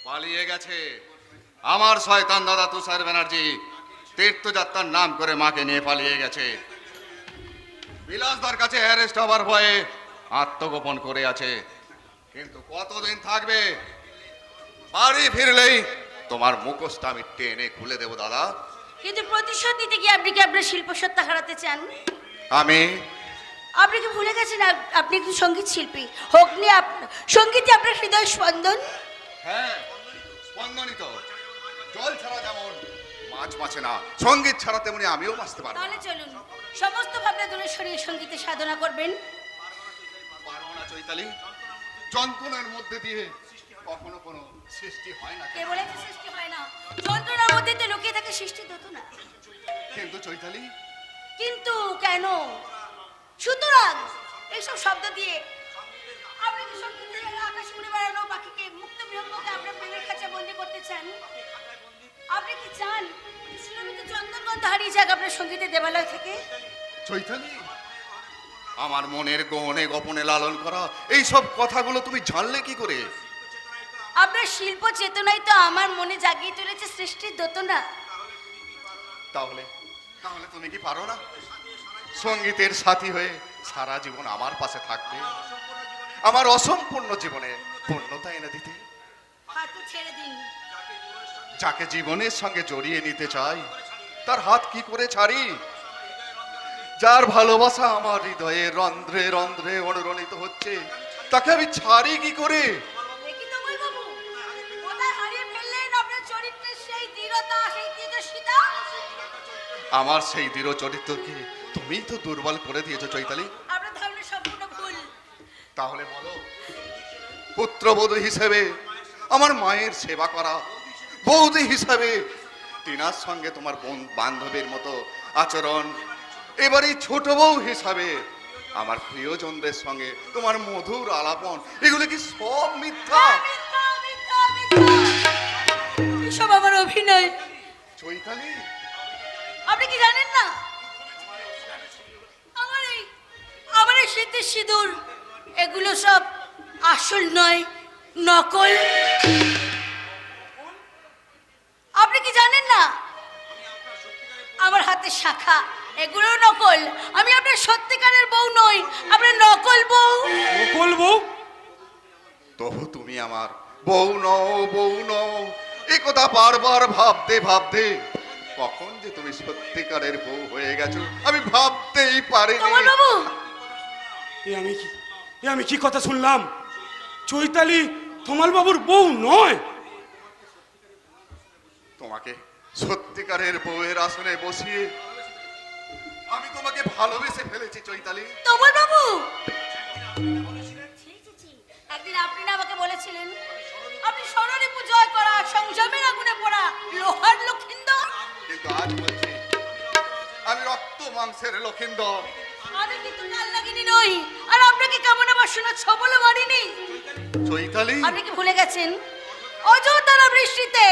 পালিয়ে গেছে। আমার শয়তান দাদা তুষার ব্যানার্জি তীর্থযাত্রার নাম করে মাকে নিয়ে পালিয়ে গেছে। বিলাসদার কাছে অ্যারেস্ট হবার ভয়ে আত্মগোপন করে আছে। কিন্তু কতদিন থাকবে? বাড়ি ফিরলেই তোমার মুখোশটা আমি টেনে খুলে দেবো দাদা। কিন্তু প্রতিশোধ নিতে গিয়ে আপনি কি আপনার শিল্প সত্তা হারাতে চান? আমি আপনি কি ভুলে গেছেন আপনি একজন সঙ্গীত শিল্পী? হোক নি সঙ্গীতে আপনার হৃদয় স্পন্দন। হ্যাঁ, স্পন্দনই তো। জল ছাড়া যেমন মাছ বাঁচে না, সঙ্গীত ছাড়া তেমনি আমিও বাঁচতে পারবো না। তাহলে চলুন সমস্ত ভাবনা দূরে সরিয়ে সঙ্গীতে সাধনা করবেন। পারবো না চৈতালি, যন্ত্রণার মধ্যে দিয়ে কখনো কোনো সৃষ্টি হয় না। কে বলেছে সৃষ্টি হয় না? যন্ত্রণার মধ্যে তো লুকিয়ে থাকে সৃষ্টি হতো না। কিন্তু চৈতালি, কিন্তু কেন? সুতরাং এইসব শব্দ দিয়ে আপনি কি সঙ্গীতে আকাশ উড়ে বেড়ানো পাখিকে মুক্ত বিহঙ্গকে আপনার প্রেমের কাছে বন্দি করতে চান? আপনি কি চান সুরভিত চন্দনগন্ধ হারিয়ে যাক আপনার সঙ্গীতের দেবালয় থেকে? চৈতালি, আমার মনের গহনে গোপনে লালন করা এই সব কথাগুলো তুমি জানলে কি করে? আপনার শিল্প চেতনাই তো আমার মনে জাগিয়ে তুলেছে সৃষ্টির দোতনা। তাহলে তাহলে তুমি কি পারো না সঙ্গীতের সাথী হয়ে সারা জীবন আমার পাশে থাকতে, আমার অসম্পূর্ণ জীবনে পূর্ণতা এনে দিতে? হাত ছেড়ে দিন। যাকে জীবনের সঙ্গে জড়িয়ে নিতে চাই তার হাত কি করে ছাড়ি? যার ভালোবাসা আমার হৃদয়ে রন্ধ্রে রন্ধ্রে অনুরণিত হচ্ছে তাকে আমি ছাড়ি কি করে? দেখি তো বাবু, কোথায় হারিয়ে ফেললেন আপনার চরিত্রের সেই দৃঢ়তা, সেই তেজস্বিতা? আমার সেই দৃঢ় চরিত্রকে তুমিই তো দুর্বল করে দিয়েছো চৈতালি। আপনার ধারণা সম্পূর্ণ ভুল। তাহলে বলো, পুত্রবধূ হিসেবে আমার মায়ের সেবা করা, বৌদি হিসাবে টিনার সঙ্গে তোমার বান্ধবীর মতো আচরণ, এবারে ছোট বউ হিসাবে আমার প্রিয়জনদের সঙ্গে তোমার মধুর আলাপন, এগুলো কি সব মিথ্যা? মিথ্যা, মিথ্যা, মিথ্যা। এসব আমার অভিনয়। চৈতালি, আপনি কি জানেন না আমার এই শীতের সিঁদুর এগুলো সব আসল নয়, নকল। আপনি কি জানেন না আমার হাতে শাখা এগুলো নকল? আমি আপনার সত্যিকারের বউ নই, আপনার নকল বউ। নকল বউ? তবু তুমি আমার বউ নও, বউ নও, এ কথা বারবার ভাবতে ভাবতে কখন যে তুমি সত্যিকারের বউ হয়ে গেছো আমি ভাবতেই পারিনি। তোমার বাবু, এ আমি কি কথা শুনলাম? চৈতালি তোমার বাবুর বউ নয়? তোমাকে সত্যিকারের বউয়ের আসনে বসিয়ে আমি তোমাকে ভালোবেসে ফেলেছি চৈতালি। তোমার বাবু, একদিন আপনি না আমাকে বলেছিলেন আপনি স্বর্ণরিপু জয় করা, সংযমের আগুনে পড়া লোহার লক্ষিন্দর। কিন্তু আজ বলছি আমি রক্ত মাংসের লক্ষিন্দর। আমি কিন্তু কাল লাগিনি নই, আর আপনাকে কেমন আবার শোনা ছবলে মারিনি। চৈতালি, আপনি কি ভুলে গেছেন অযোধ্যার বৃষ্টিতে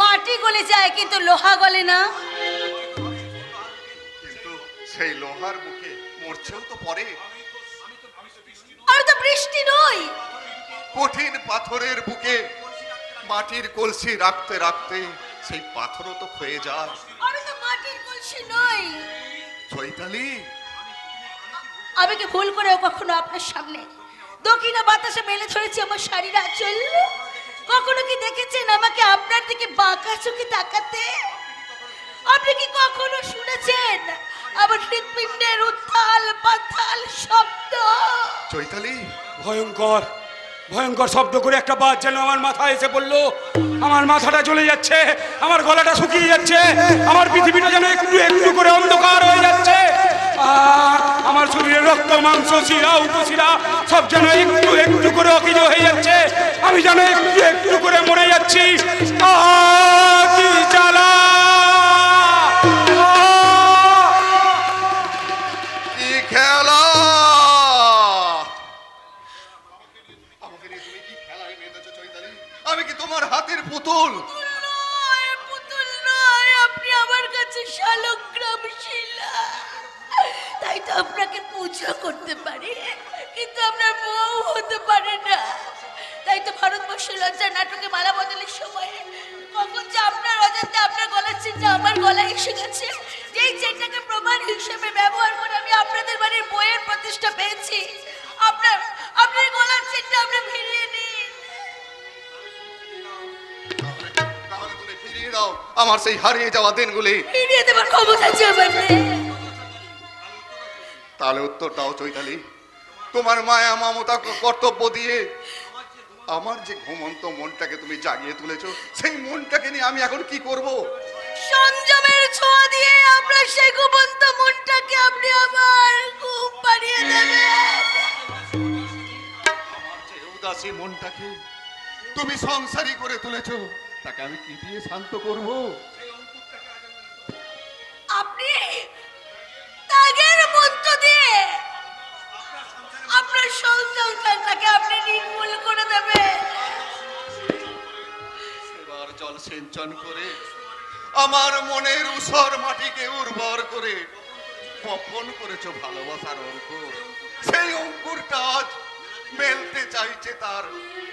মাটি গলে যায় কিন্তু লোহা গলে না? কিন্তু সেই লোহার মুখে মরছেও তো পরে। আমি তো বৃষ্টি নই। কঠিন পাথরের বুকে মাটির কলসি রাখতে রাখতে সেই পাথরও তো ক্ষয়ে যায়। আমি তো মাটির কলসি নই। চৈতালি, আমি কি ভুল করেও কখনো আপনার সামনে দক্ষিণা বাতাসে মেলে ধরেছি আমার শাড়ির আঁচল? কখনো কি দেখেছেন আমাকে আপনার দিকে বাঁকা চোখে তাকাতে? আপনি কি কখনো শুনেছেন আমার হৃৎপিণ্ডের উত্থাল পাতাল শব্দ? চৈতালি, ভয়ঙ্কর ভয়ঙ্কর শব্দ করে একটা বাজ যেন আমার মাথায় এসে পড়লো। আমার মাথাটা জ্বলে যাচ্ছে, আমার গলাটা শুকিয়ে যাচ্ছে, আমার পৃথিবীটা যেন একটু একটু করে অন্ধকার হয়ে যাচ্ছে। আমার শরীরে রক্ত মাংস শিরা উপশিরা সব যেন একটু একটু করে অকেজো হয়ে যাচ্ছে। আমি যেন একটু একটু করে মরে যাচ্ছি। কি জ্বালা! কি খেলা! আমাকে নিয়ে তুমি কি খেলায় মেতেছো চৈতালি? আমি কি তোমার হাতের পুতুল? পুতুল নয়, আপনি আমার কাছে শালগ্রাম শিলা। তাই তো আপনাকে পূজা করতে পারি, কিন্তু আপনার বউ হতে পারে না। তাই তো ভারতবর্ষের লজ্জা নাটকে মালা বদলে এসে গেছে। যেই চেনটাকে প্রমাণ হিসেবে ব্যবহার করে আমি আপনাদের বাড়ির বইয়ের প্রতিষ্ঠা পেয়েছি। আপনার গলার চেনটা আপনি ফিরিয়ে নিন। তাহলে তুমি ফিরিয়ে দাও আমার সেই হারিয়ে যাওয়া দিনগুলি। ফিরিয়ে দেবার ক্ষমতা আছে আমার নেই। তাহলে উত্তর দাও চৈতালি, তোমার মায়া মমতা কর্তব্য দিয়ে আমার যে ঘুমন্ত মনটাকে তুমি জাগিয়ে তুলেছো, সেই মনটাকে নিয়ে আমি এখন কি করব? সংযমের ছোঁয়া দিয়ে আপনার সেই ঘুমন্ত মনটাকে আপনি আবার ঘুম পাড়িয়ে দেবেন। আমার যে উদাসী মনটাকে তুমি সংসারী করে তুলেছো, তাকে আমি কি দিয়ে শান্ত করব? আপনি ত্যাগের মন্ত্র দিয়ে আপনার সংসারটাকে আপনি নির্মূল করে দেবেন। এবার জল সিঞ্চন করে আমার মনের উসর মাটিকে উর্বর করে বপন করেছো ভালোবাসার অঙ্কুর। সেই অঙ্কুরটা আজ মেলতে চাইছে তার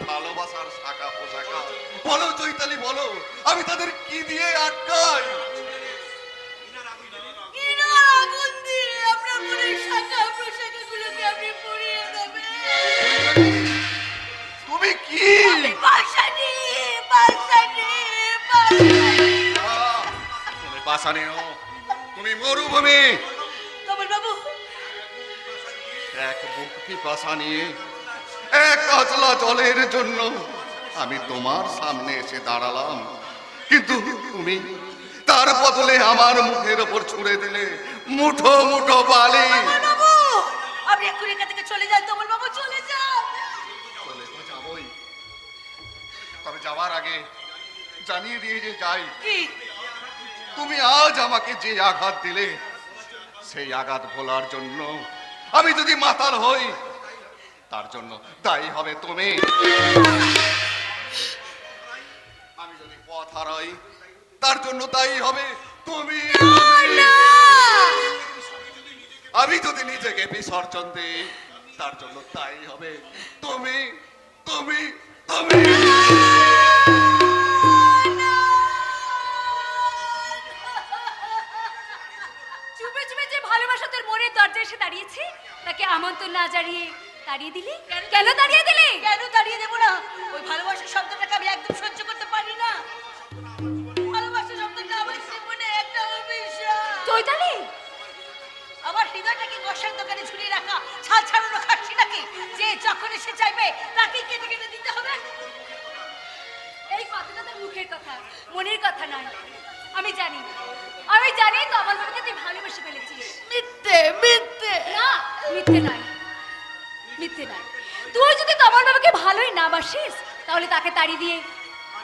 ভালোবাসার শাখা পোশাখা। বলো চৈতালি, বলো আমি তাদের কি দিয়ে আটকাই? ঘৃণার আগুন দিয়ে আপনার মনের শাখা প্রশাখাগুলোকে আপনি পুড়িয়ে দেবেন। তুমি কি আমি পাষাণী। তুমি পাষাণী নও, তুমি মরুভূমি। কমল বাবু, এক বুক পিপাসা নিয়ে এক কাতলা জলের জন্য আমি তোমার সামনে এসে দাঁড়ালাম, কিন্তু তুমি তার বদলে আমার মুখের ওপর ছুঁড়ে দিলে মুঠো মুঠো বালি। বাবু, আপনি এক্ষুনি এখান থেকে চলে যান। কমল বাবু, চলে যান। চলে তো যাবই, তবে যাওয়ার আগে জানিয়ে দিয়ে যে যাই, কি? তুমি আজ আমাকে যে আঘাত দিলে, সেই আঘাত ভোলার জন্য আমি যদি মাতাল হই, তার জন্য দায়ী হবে তুমি। আমি যদি পথ হারাই, তার জন্য দায়ী হবে তুমি। না! আমি যদি নিজেকে বিসর্জন দিই, তার জন্য দায়ী হবে তুমি, তুমি, তুমি। চুপে চুপে যে ভালোবাসা তোর মনের দরজায় এসে দাঁড়িয়েছে, তাকে আমন্ত্রণ না জানিয়ে তাড়িয়ে দিলি? কেন তাড়িয়ে দিলি? কেন দাঁড়িয়ে দেবো না? ওই ভালোবাসা শব্দটাকে আমি একদম সহ্য করতে পারি না। ভালোবাসা শব্দটা আমার জীবনে একটা অভিশাপ। চৈতালি, আমার হৃদয়টাকে গোসার দোকানে ঝুলিয়ে রাখা ছাল ছাড়ানো খাচ্ছিটাকে যে যখন এসে চাইবে তাকে কেটে কেটে দিতে হবে। এই কথাটা তোর মুখের কথা, মনের কথা নয়। আমি জানি তো আমার বাবাকে তুই ভালোবেসে ফেলেছিস। মিথ্যে, মিথ্যে। না, মিথ্যে নয়। তুই যদি তোমার বাবাকে ভালোই না বাসিস, তাহলে তাকে তাড়িয়ে দিয়ে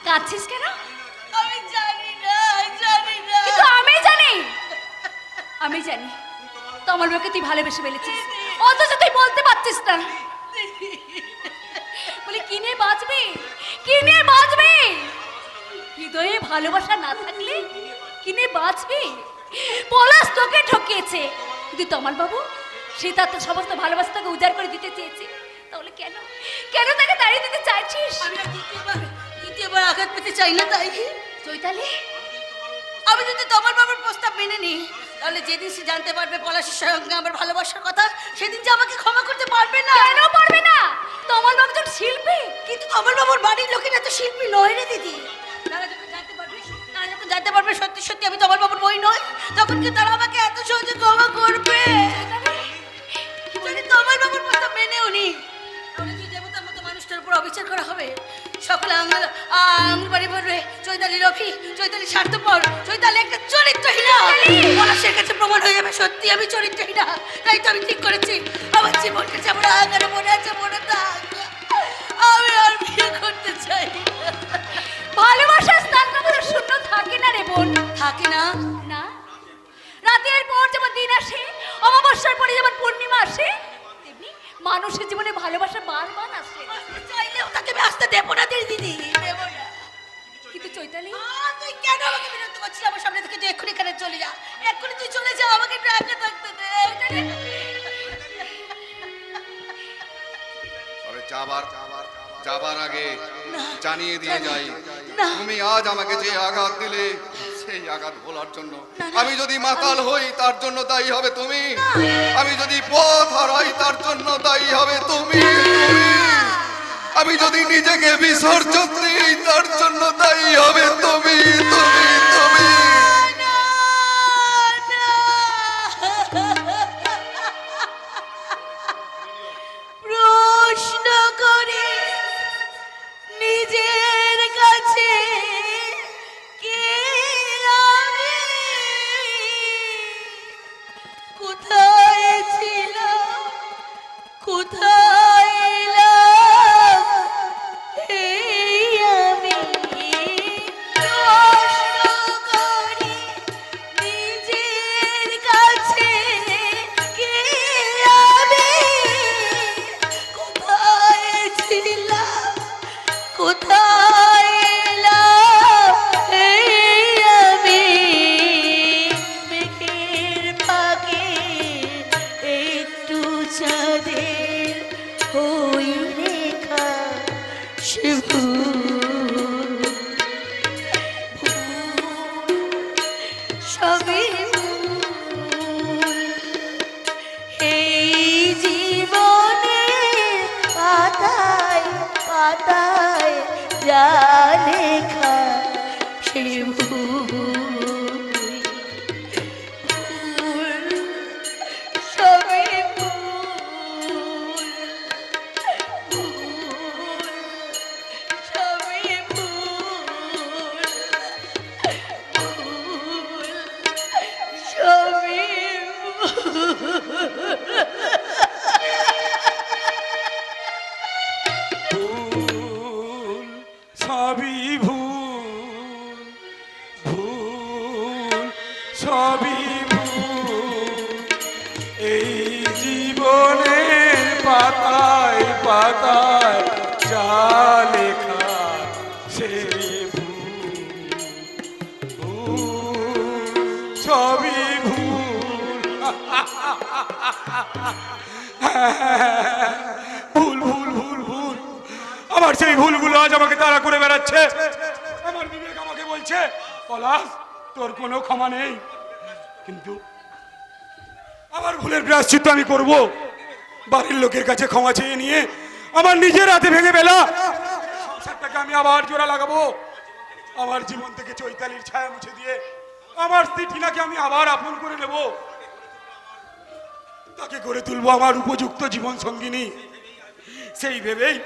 কাঁদছিস কেন? আমি জানি না। কিন্তু আমি জানি তোমার বাবাকে তুই ভালোবেসে ফেলেছিস, অথচ তুই বলতে পারছিস না। বলি কি নিয়ে বাঁচবি? হৃদয়ে ভালোবাসা না থাকলে কি নিয়ে বাঁচবি? পলাশ তোকে ঠকিয়েছে, কিন্তু তোমার বাবু সে তার তো সমস্ত ভালোবাসা তোকে উজাড় করে দিতে চেয়েছে। তাহলে কেন তাকে তাড়িয়ে দিতে চাইছিস? আমি আর দ্বিতীয়বার আঘাত পেতে চাই না। তাই চৈতালি, আমি যদি তোমার বাবার প্রস্তাব মেনে নিই, তাহলে যেদিন সে জানতে পারবে পলাশের সঙ্গে আমার ভালোবাসার কথা, সেদিন যে আমাকে ক্ষমা করতে পারবে না। কেন পারবে না? তোমার বাবু তো শিল্পী। কিন্তু তোমার বাবার বাড়ির লোকেরা তো শিল্পী নয় রে দিদি। তারা যখন জানতে পারবে সত্যি সত্যি আমি তোমার বাবার বই নয়, তখন কি তারা আমাকে এত সহজে ক্ষমা করবে? যদি তোমার বাবার প্রস্তাব মেনেও নি, তাহলে তুই দেবতার মতো মানুষটার উপর অবিচার করা হবে। সকলে আঙুল বাড়ি বলবে চৈতালি রফি, চৈতালি স্বার্থপর, চৈতালি একটা চরিত্রহীনা। পলাশের কাছে প্রমাণ হয়ে যাবে সত্যি আমি চরিত্রহীনা। তাই তো আমি ঠিক করেছি আমার জীবনটা যেমন আগারে মনে আছে মনে থাক। আমি আর বিয়ে করতে চাই না। ভালোবাসার স্থান কখনো শূন্য থাকে না রে বোন। থাকে না? না, রাতের পর যেমন দিন আসে, অমাবস্যার পরে যেমন পূর্ণিমা আসে, তেমনি মানুষের জীবনে ভালোবাসা বারবার আসে। চাইলেও তাকে আমি আসতে দেবো না দিদি, দেবো না। কিন্তু চৈতালি, তুই কেন আমাকে বিরক্ত করছিস আমার সামনে থেকে? তুই এক্ষুনি এখানে চলে যা, এক্ষুনি তুই চলে যা, আমাকে একটু একা থাকতে দে। তবে যাবার আগে জানিয়ে দিয়ে যাই, না। তুমি আজ আমাকে যে আঘাত দিলে, সেই আঘাত ভোলার জন্য। আমি যদি মাতাল হই তার জন্য দায়ী হবে তুমি, আমি যদি পথ হারাই তার জন্য দায়ী হবে তুমি, আমি যদি নিজেকে বিসর্জন দিই তার জন্য দায়ী হবে তুমি, তুমি, তুমি। প্রশ্ন করে নিজের কাছে কে আমি, কোথায় ছিলাম, কোথায় এলাম এই আমি। প্রশ্ন করি নিজের কাছে কে আমি, কোথায় ছিলাম, কোথায় এলাম এই আমি। মেঘের ফাঁকে একটু চাঁদের ওই রেখা, সে ভুল, সবই ভুল। এই জীবনে পাতায় পাতায় যা লেখা, সে ভুল, ভুল, সবই ভুল, ভুল, সবই ভুল, ভুল, সবই ভুল, সবই ভুল, ভুল, সবই ভুল। এই জীবনের পাতায় পাতায় যা লেখা, সে ভুল, ভুল, সবই ভুল। ভুল, ভুল, ভুল, ভুল। আমার সেই ভুলগুলো আজ আমাকে তাড়া করে বেড়াচ্ছে। আমার বিবেক আমাকে বলছে, পলাশ, তোর কোনো ক্ষমা নেই। কিন্তু আমার ভুলের প্রায়শ্চিত্ত আমি করব। বাড়ির লোকের কাছে ক্ষমা চেয়ে নিয়ে আমার নিজের হাতে ভেঙে ফেলা সংসারটাকে আমি আবার জোড়া লাগাবো। আমার জীবন থেকে চৈতালির ছায়া মুছে দিয়ে আমার স্ত্রী টিনাকে আমি আবার আপন করে নেব। তাকে করে তুলবো আমার উপযুক্ত জীবন সঙ্গিনী। সেই ভেবেই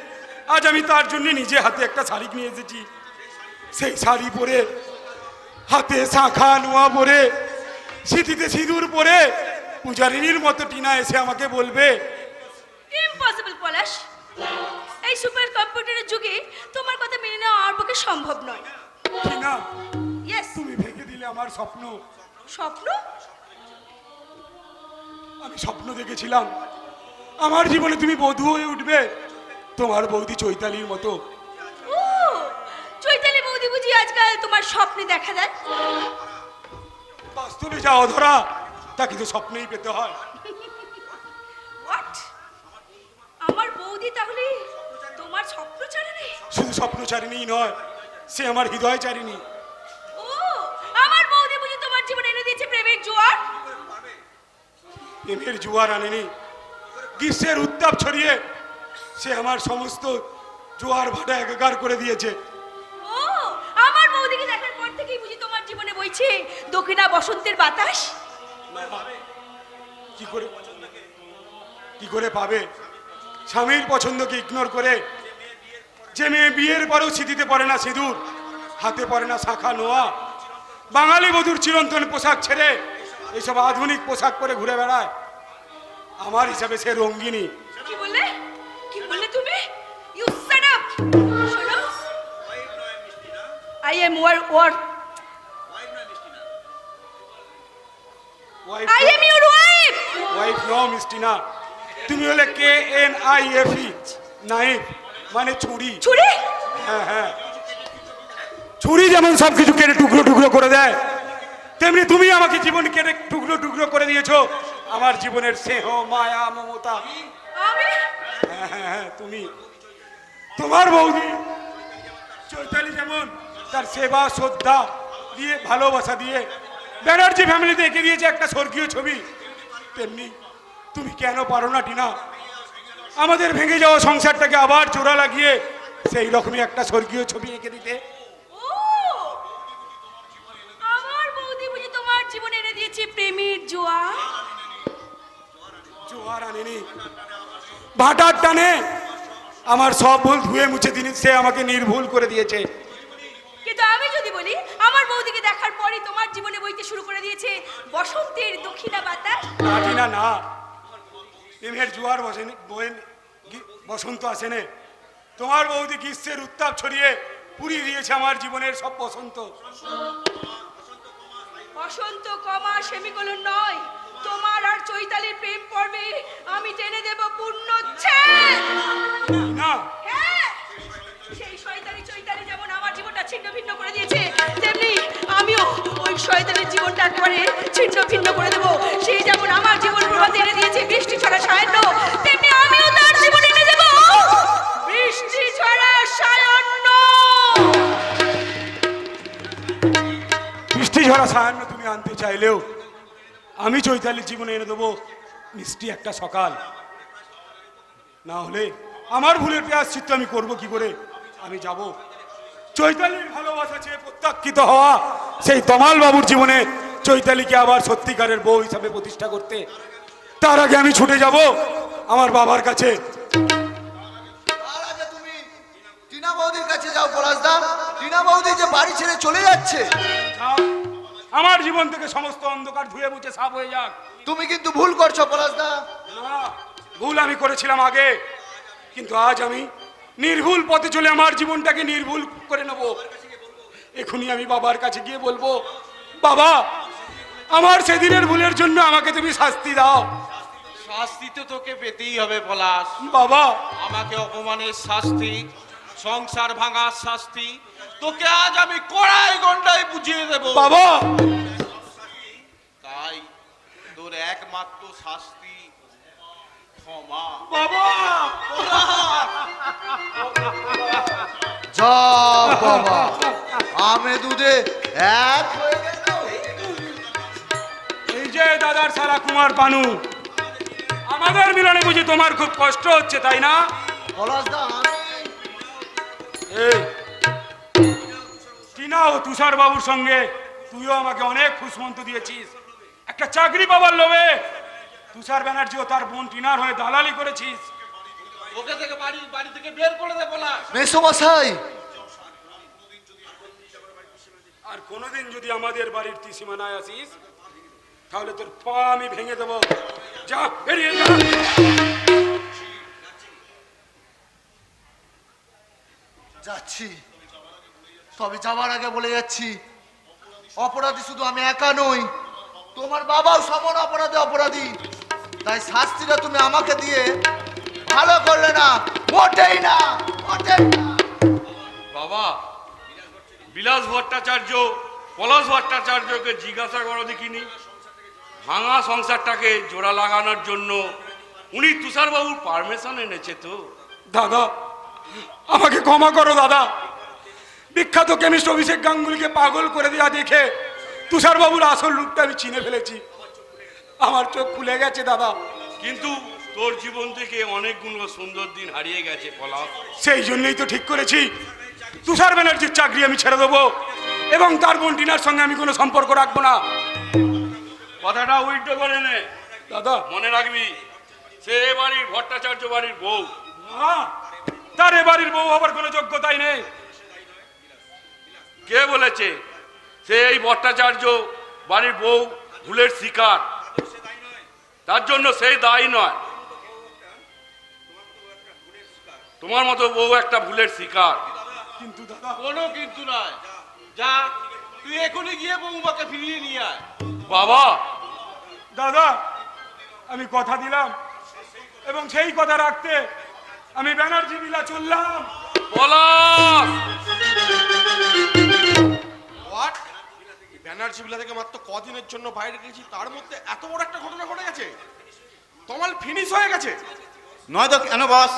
আজ আমি তার জন্য নিজে হাতে একটা শাড়ি নিয়ে এসেছি। সেই শাড়ি পরে, হাতে শাঁখা নোয়া পরে, সিঁথিতে সিঁদুর পরে পূজারিনীর মতো টিনা এসে আমাকে বলবে, ইম্পসিবল পলাশ, এই সুপার কম্পিউটারের যুগে তোমার কথা মেনে নেওয়া আমার পক্ষে সম্ভব নয়। টিনা, ইয়েস। তুমি ভেঙে দিলে আমার স্বপ্ন। স্বপ্ন? আমি স্বপ্ন দেখেছিলাম আমার জীবনে তুমি বধূ হয়ে উঠবে, তোমার বৌদি চৈতালির মতো। ও, চৈতালি বৌদি বুঝি আজকাল তোমার স্বপ্নে দেখা দেয়? বাস্তবে যা অধরা তা কিন্তু স্বপ্নেই পেতে হয়। হোয়াট? আমার বৌদি তাহলে তোমার স্বপ্ন চারিণী? শুধু স্বপ্ন চারিণী নয়, সে আমার হৃদয় চারিণী। ও, আমার বৌদি বুঝি তোমার জীবনে এনে দিয়েছে প্রেমের জোয়ার? প্রেমের জোয়ার আনেনি, গ্রীষ্মের উত্তাপ ছড়িয়ে সে আমার সমস্ত জোয়ার ভাটা একাকার করে দিয়েছে। ও, আমার বৌদিকে দেখার পর থেকেই বুঝি তোমার জীবনে বইছে দক্ষিণা বসন্তের বাতাস? কি করে পাবে? স্বামীর পছন্দকে ইগনোর করে যে মেয়ে বিয়ের পরেও স্মৃতিতে পড়ে না সিঁদুর, হাতে পড়ে না শাঁখা নোয়া, বাঙালি বধূর চিরন্তন পোশাক ছেড়ে এইসব আধুনিক পোশাক পরে ঘুরে বেড়ায়, আমার হিসাবে সে রঙ্গিনী। কি বললে? কি বললে তুমি? You shut up. শোনো, I am wife I am your wife. Wife no মিস্টিনা, তুমি হলে KNIFE, নাইফ মানে ছুরি। ছুরি? হ্যাঁ হ্যাঁ, ছুরি যেমন সবকিছু কেটে টুকরো টুকরো করে দেয়, তেমনি তুমি আমাকে জীবন কেটে টুকরো টুকরো করে দিয়েছো। আমার জীবনের স্নেহ, মায়া, মমতা। আমি? হ্যাঁ হ্যাঁ হ্যাঁ, তুমি। তোমার বৌদি চৈতালি যেমন তার সেবা, শ্রদ্ধা, দিয়ে ভালোবাসা দিয়ে ব্যানার্জি ফ্যামিলিতে এঁকে দিয়েছে একটা স্বর্গীয় ছবি, তেমনি তুমি কেন পারো না টিনা আমাদের ভেঙে যাওয়া সংসারটাকে আবার জোড়া লাগিয়ে সেই রকমই একটা স্বর্গীয় ছবি এঁকে দিতে? ও আমার বৌদি বুঝি তোমার জীবনে এনে দিয়েছে প্রেমের জোয়ার। জোয়ার আনেনি, ভাটার টানে আমার সব ভুল ধুয়ে মুছে দিন সে আমাকে নির্ভুল করে দিয়েছে। কিন্তু আমি যদি বলি আমার বৌদিকে দেখার পরই তোমার জীবনে বইতে শুরু করে দিয়েছে বসন্তের দক্ষিণা বাতাস। না টিনা না, প্রেমের জোয়ার বসেনি, বসন্ত আসেনে। তোমার বৌদি গ্রীষ্মের উত্তাপ ছড়িয়ে পুড়িয়ে দিয়েছে আমার জীবনের সব বসন্ত। বসন্ত কমা সেমিকোলন নয়, তোমার আর চৈতালির প্রেম পর্বে আমি টেনে দেব পূর্ণচ্ছেদ। না হ্যাঁ, সেই শয়তানি চৈতালি যেমন আমার জীবনটা ছিন্ন ভিন্ন করে দিয়েছে, তেমনি আমিও ওই শয়তানের জীবনটা একবারে ছিন্ন ভিন্ন করে দেব। সেই যেমন আমার জীবন প্রভাতে এনে দিয়েছে বৃষ্টি ছড়া সায়ান্ন, তেমনি আমিও তার জীবন এনে দেব বৃষ্টি ছড়া সায়ান্ন। বৃষ্টি ঝরা সায়ান্ন তুমি আনতে চাইলেও আমি চৈতালির জীবনে এনে দেবো মিষ্টি একটা সকাল। না হলে আমার ভুলের প্রায়শ্চিত্ত আমি করব কি করে? আমি যাব চৈতালির ভালোবাসা চেয়ে প্রত্যাখ্যিত হওয়া সেই তমাল বাবুর জীবনে চৈতালিকে আবার সত্যিকারের বউ হিসাবে প্রতিষ্ঠা করতে। তার আগে আমি ছুটে যাব আমার বাবার কাছে। তার আগে তুমি টিনা বৌদির কাছে যাও পলাশদা। টিনা বৌদি যে বাড়ি ছেড়ে চলে যাচ্ছে, যাও, আমার জীবন থেকে সমস্ত অন্ধকার ধুয়ে মুছে সাফ হয়ে যাক। তুমি কিন্তু ভুল করছো পলাশদা। না, ভুল আমি করেছিলাম আগে, কিন্তু আজ আমি নির্ভুল পথে চলে আমার জীবনটাকে নির্ভুল করে নেব। এখনই আমি বাবার কাছে গিয়ে বলবো, বাবা আমার সেদিনের ভুলের জন্য আমাকে তুমি শাস্তি দাও। শাস্তি তো তোকে পেতেই হবে পলাশ। বাবা আমাকে অপমানের শাস্তি, সংসার ভাঙার শাস্তি তোকে আজ আমি কড়াই গন্ডায় বুঝিয়ে দেব। বাবা তাই তোর একমাত্র শাস্তি ক্ষমা। বাবা যা বাবা, আমে দুধে এক হয়ে গেল। এই যে দাদার সারা কুমার পানু, আমাদের মিলনে বুঝি তোমার খুব কষ্ট হচ্ছে তাই না? পলাশদা এই টিনা ও তুষার বাবুর সঙ্গে তুইও আমাকে অনেক খুশমন্ত দিয়েছিস। একটা চাকরি পাবার লোভে তুষার ব্যানার্জি ও তার বোন টিনার হয়ে দালালি করেছিস। ওকে থেকে বাড়ি থেকে বের করে দে পলাশ। মেসোমশাই, আর কোনোদিন যদি আমাদের বাড়ির ত্রিসীমানায় আসিস তাহলে তোর পা আমি ভেঙে দেবো। যা বেরিয়ে যা। যাচ্ছি, তবে যাওয়ার আগে বলে যাচ্ছি, অপরাধী শুধু আমি একা নই, তোমার বাবাও সমান অপরাধী। তাই শাস্তিটা তুমি আমাকে দিয়ে ভালো করলে না, মোটেই না, মোটেই না। বাবা, বিলাস ভট্টাচার্য পলাশ ভট্টাচার্যকে জিজ্ঞাসা করো দেখিনি, ভাঙা সংসারটাকে জোড়া লাগানোর জন্য উনি তুষারবাবুর পারমিশন এনেছে তো? দাদা আমাকে ক্ষমা করো দাদা, বিখ্যাত কেমিস্ট অভিষেক গাঙ্গুলিকে পাগল করে দেওয়া দেখে তুষার বাবুর আসল রূপটা আমি চিনে ফেলেছি। আমার চোখ খুলে গেছে দাদা। কিন্তু তোর জীবন থেকে অনেকগুলো সুন্দর দিন হারিয়ে গেছে পলাশ। সেই জন্যই তো ঠিক করেছি তুষার ব্যানার্জির চাকরি আমি ছেড়ে দেবো এবং তার বোন টিনার সঙ্গে আমি কোনো সম্পর্ক রাখবো না। কথাটা উইথড্র করে নে দাদা মনে রাখবি, সে এ বাড়ির ভট্টাচার্য বাড়ির বউ। না, তার এ বাড়ির বউ হবার কোনো যোগ্যতাই নেই। কে বলেছে সে এই ভট্টাচার্য বাড়ির বউ ভুলের শিকার? তার জন্য সেই দায়ী নয়, তোমার মতো বউ একটা ভুলের শিকার। কিন্তু দাদা কোনো কিন্তু নয়, যা তুই এখনই গিয়ে বৌমাকে ফিরিয়ে নিয়ে আয়। বাবা দাদা আমি কথা দিলাম এবং সেই কথা রাখতে আমি ব্যানার্জি বিলা চললাম। পলাশ, হোয়াট? ব্যানার্জি বিলা থেকে মাত্র কদিনের জন্য বাইরে গেছি, তার মধ্যে এত বড় একটা ঘটনা ঘটে গেছে। তমাল ফিনিশ হয়ে গেছে। নয়তো কেন বস,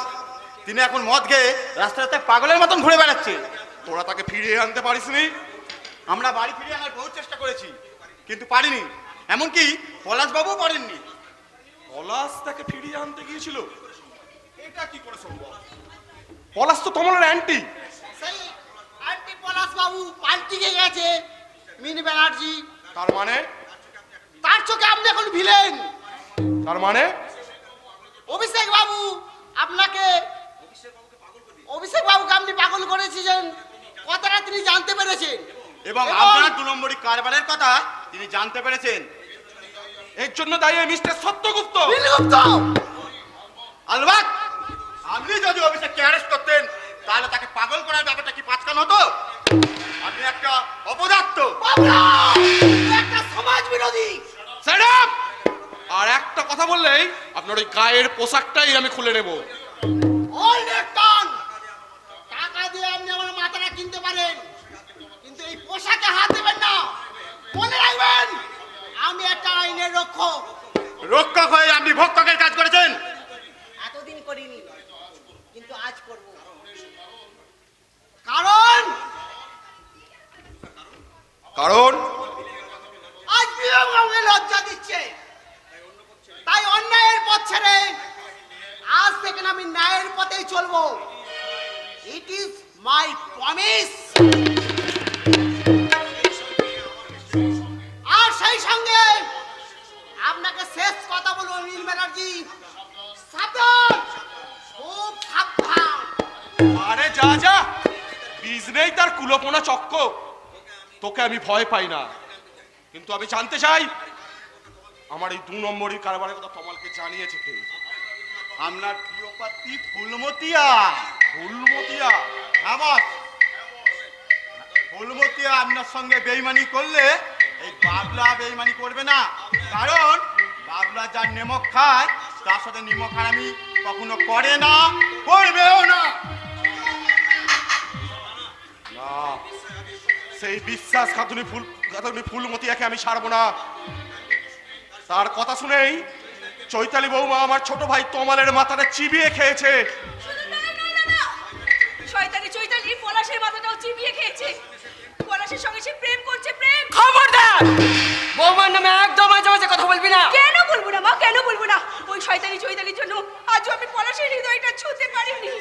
তিনি এখন মদ খেয়ে রাস্তাতে পাগলের মতন ঘুরে বেড়াচ্ছে। তোরা তাকে ফিরিয়ে আনতে পারিসনি? আমরা বাড়ি ফিরে আনার বহু চেষ্টা করেছি, কিন্তু পারিনি। এমনকি পলাশবাবুও পারেননি। পলাশ তাকে ফিরিয়ে আনতে গিয়েছিল? এটা কি করে সম্ভব? পলাশ তো তোমার অ্যান্টি। সেই আন্টি পলাশ বাবু পাল্টিয়ে গেছে মিনি ব্যানার্জি। তার মানে? তার চোখে আপনি এখন ভিলেন। তার মানে? অভিষেক বাবু আপনাকে, অভিষেক বাবুকে আপনি পাগল করেছিলেন, কথাটা তিনি জানতে পেরেছেন এবং আপনার 2 নম্বরই কারবারের কথা তিনি জানতে পেরেছেন। এর জন্য দায়ী মিস্টার সত্যগুপ্ত। নীলগুপ্ত। আলবাত আপনি যদি অভিষেককে অ্যারেস্ট করতেন তাহলে তাকে পাগল করার ব্যাপারটা কি পাঁচকান হতো? আপনি একটা অপদার্থ। বাবুরা, একটা সমাজ বিরোধী। Shut up! আর একটা কথা বললেই আপনার ওই গায়ের পোশাকটাই আমি খুলে নেব। অনেক টান টাকা দিয়ে আপনি আমার মাথাটা কিনতে পারেন, কিন্তু এই পোশাকে হাত দেবেন না। মনে রাখবেন আমি একটা আইনের রক্ষক। রক্ষক হয়ে আপনি ভক্ষকের কাজ করেছেন। এতদিন করিনি, কিন্তু আজ করব। কারণ কারণ আজ বিবেক আমাকে লজ্জা দিচ্ছে, তাই অন্যায়ের পথ ছেড়ে আজ থেকে আমি ন্যায়ের পথেই চলবো। It is my promise. আর সেই সঙ্গে আপনাকে শেষ কথা বলবো নীল ব্যানার্জি, সাবধান, খুব সাবধান। আরে যা যা, বীজ নেই তার কুলোপোনা চক্ক। তোকে আমি ভয় পাই না, কিন্তু আমি জানতে চাই আমার এই 2 নম্বরই কারবারের কথা তমালকে জানিয়েছে কে? আপনার প্রিয় পাত্রী ফুলমতিয়া। ফুলমতিয়া? হ্যাঁ বস, ফুলমতিয়া আপনার সঙ্গে বেইমানি করলে এই বাবলা বেইমানি করবে না। কারণ বাবলা যার নেমক খায় তার সাথে নিমক হারামি কখনো করে না, করবেও না। না, সেই বিশ্বাসঘাতনী ফুলমতিয়াকে আমি ছাড়বো না। তার কথা শুনেই চৈতালি বৌমা আমার ছোট ভাই তমালের মাথাটা চিবিয়ে খেয়েছে। শুধু তাই নয় দাদা, শয়তানি চৈতালি পলাশের মাথাটাও চিবিয়ে খেয়েছে। পলাশের সঙ্গে সে প্রেম করছে, প্রেম। খবরদার! বৌমার নামে একদম মাঝে মাঝে কথা বলবি না। কেন বলবো না মা, কেন বলবো না? ওই শয়তানি চৈতালির জন্য আজও আমি পলাশের হৃদয়টা ছুঁতে পারিনি।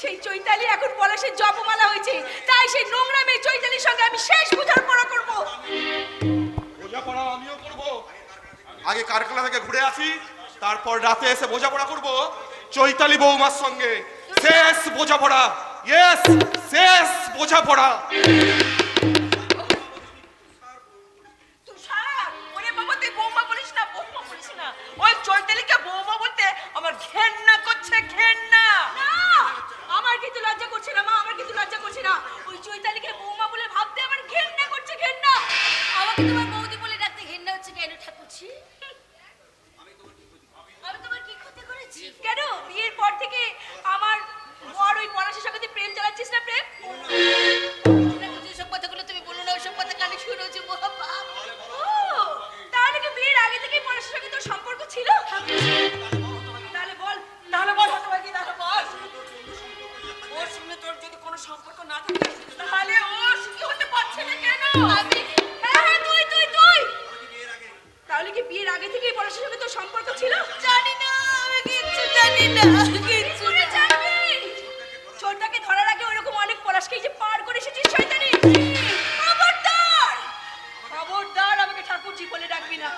সেই চৈতালি এখন পলাশের জপমালা হয়েছে, তাই সেই নোংরা মেয়ে চৈতালির সঙ্গে আমি শেষ বোঝাপড়া করবো। বোঝাপড়া আমিও করবো। আগে কারখানা থেকে ঘুরে আসি, তারপর রাতে এসে বোঝাপড়া করবো চৈতালি বৌমার সঙ্গে। শেষ বোঝাপড়া, ইয়েস, শেষ বোঝাপড়া। তুষার, ওরে বাবা তুই বৌমা বলিস না, বৌমা বলিস না। ওই চৈতালিকে বৌমা বলতে আমার ঘেন্না করছে, ঘেন্না। না, আমার কিন্তু লজ্জা করছে না মা, আমার কিন্তু লজ্জা করছে না। ওই চৈতালিকে বৌমা বলে ভাবতে আমার ঘেন্না করছে, ঘেন্না। আমাকে তোমার বৌদি বলে ডাকতে ঘেন্না হচ্ছে কেন ঠাকুরছি? আমি তোমার কি ক্ষতি করেছি? কেন বিয়ের পর থেকে আমার বড় ওই পলাশের সঙ্গে তুই প্রেম চালাচ্ছিস না? প্রেম যেসব কথাগুলো তুমি বলো না, ওইসব কথা কানে শুনেছি বাবা। ও, তাহলে কি বিয়ের আগে থেকেই পলাশের সঙ্গে তোর সম্পর্ক ছিল? তাহলে বল, তাহলে বল হতভাগী, তাহলে বল ওর সঙ্গে তোর যদি কোনো সম্পর্ক না থাকে তাহলে ও সুখী হতে পারছে না কেন? আমি হ্যাঁ তুই তুই তুই তাহলে কি বিয়ের আগে থেকেই পলাশের সঙ্গে তোর সম্পর্ক ছিল? জানি না, আমি কিচ্ছু জানি না, কিচ্ছু না। জানবি ছোটটাকে ধরার আগে ওরকম অনেক পলাশকে যে পার করে এসেছিস শয়তানি। খবরদার, খবরদার আমাকে ঠাকুরজি বলে ডাকবি না।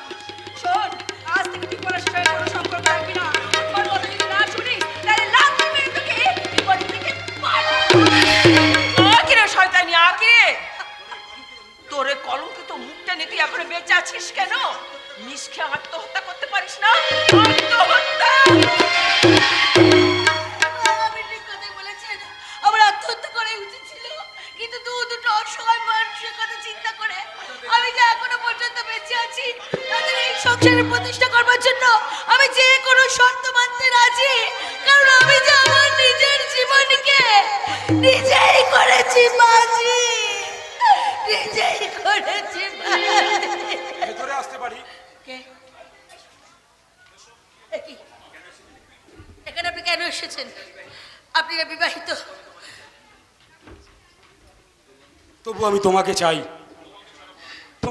শোন, আজ থেকে তুই পলাশের সঙ্গে কোনো সম্পর্ক রাখবি না। আমার কথা যদি না শুনিস তাহলে লাথ মেরে তোকে এই বাড়ি থেকে পালা। আকিরে শয়তানি, আকিরে তোরে কলঙ্কিত মুখটা নিয়ে তুই এখনো বেঁচে আছিস কেন? মিশকে আত্মহত্যা করতে পারিস না? আত্মহত্যা! আমি ঠিক কথাই বলেছেন, আমার আত্মহত্যা করাই উচিত ছিল, কিন্তু দুটো অসহায় মানুষের কথা চিন্তা করে আমি যে এখনো পর্যন্ত বেঁচে আছি, তাদের এই সংসারের প্রতিষ্ঠা করবার জন্য আমি যে কোনো শর্ত মানতে রাজি। কারণ আমি যে আমার নিজের জীবনকে নিজেই করেছি বাজি, নিজেই করেছি বাজি। ভেতরে আসতে পারি? কে? এ কি? এখানে আপনি কেন এসেছেন? আপনি না বিবাহিত? তবু আমি তোমাকে চাই।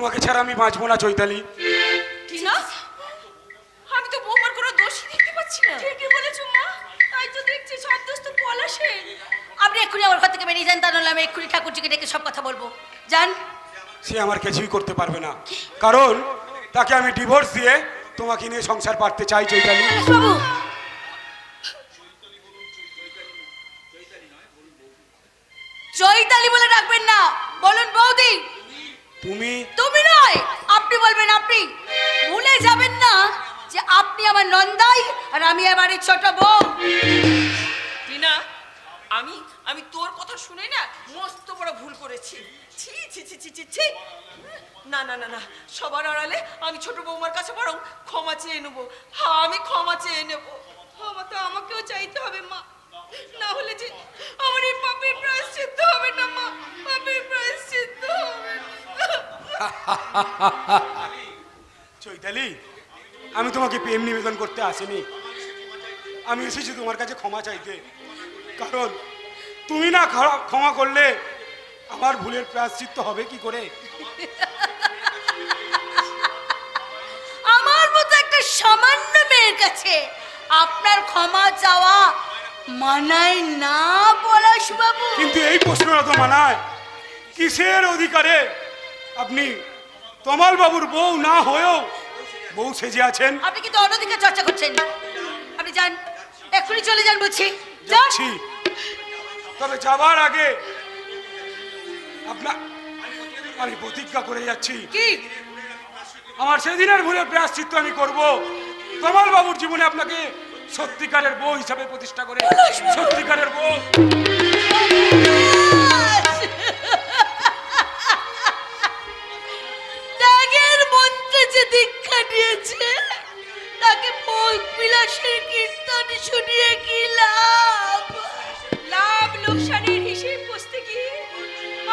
তোমাকে ছাড়া আমি বাঁচবো না চৈতালি। টিনা, আমি তো বৌমার কোনো দোষই দেখতে পাচ্ছি না। ঠিকই বলেছো মা, তাই তো দেখছি সব দোষ তো পলাশের। আপনি এক্ষুনি আমার ঘর থেকে বেরিয়ে যান, তা নাহলে আমি এক্ষুনি ঠাকুরজিকে ডেকে সব কথা বলবো। যান। সে আমার কিছুই করতে পারবে না, কারণ তাকে আমি ডিভোর্স দিয়ে তোমাকে নিয়ে সংসার পাততে চাই চৈতালি। বাবু, চৈতালি বলে ডাকবেন না, বলুন বৌদি। তুমি তুমি নয়, আপনি বলবেন। আপনি ভুলে যাবেন না যে আপনি আমার নন্দাই আর আমি এবারে ছোট বউ। টিনা, আমি আমি তোর কথা শুনে না মস্ত বড় ভুল করেছি। ছি ছি ছি ছি ছি ছি। না না না না, সবার আড়ালে আমি ছোট বৌমার কাছে বরং ক্ষমা চেয়ে নেবো। হ্যাঁ, আমি ক্ষমা চেয়ে নেবো। ক্ষমা তো আমাকেও চাইতে হবে মা, না হলে যে আমার এই পাপের প্রায়শ্চিত্ত হবে না মা, পাপের প্রায়শ্চিত্ত হবে না। চৈতালি, আমি তোমাকে প্রেম নিবেদন করতে আসিনি, আমি এসেছি তোমার কাছে ক্ষমা চাইতে। কারণ তুমি না ক্ষমা করলে আমার ভুলের প্রায়শ্চিত্ত হবে কি করে? আমার মতো একটা সামান্য মেয়ের কাছে আপনার ক্ষমা চাওয়া মানায় না পলাশ বাবু। কিন্তু এই প্রশ্নটা তো মানায়। কিসের অধিকারে আপনি তমাল বাবুর বউ না হয়েও বউ সেজে আছেন? আপনি কিন্তু অনধিকার চর্চা করছেন। আপনি যান, এক্ষুনি চলে যান বলছি। যান। যাচ্ছি, তবে যাবার আগে আপনার আমি প্রতিজ্ঞা করে যাচ্ছি, কি? আমার সেদিনের ভুলের প্রায়শ্চিত্ত আমি করব। তমাল বাবুর জীবনে আপনাকে সত্যিকারের বউ হিসাবে প্রতিষ্ঠা করে, সত্যিকারের বউ। ত্যাগের মন্ত্রে যে দীক্ষা নিয়েছে তাকে ভোগ বিলাসের কীর্তন শুনিয়ে কি লাভ? লাভ লোকসানের হিসেব কষতে গিয়ে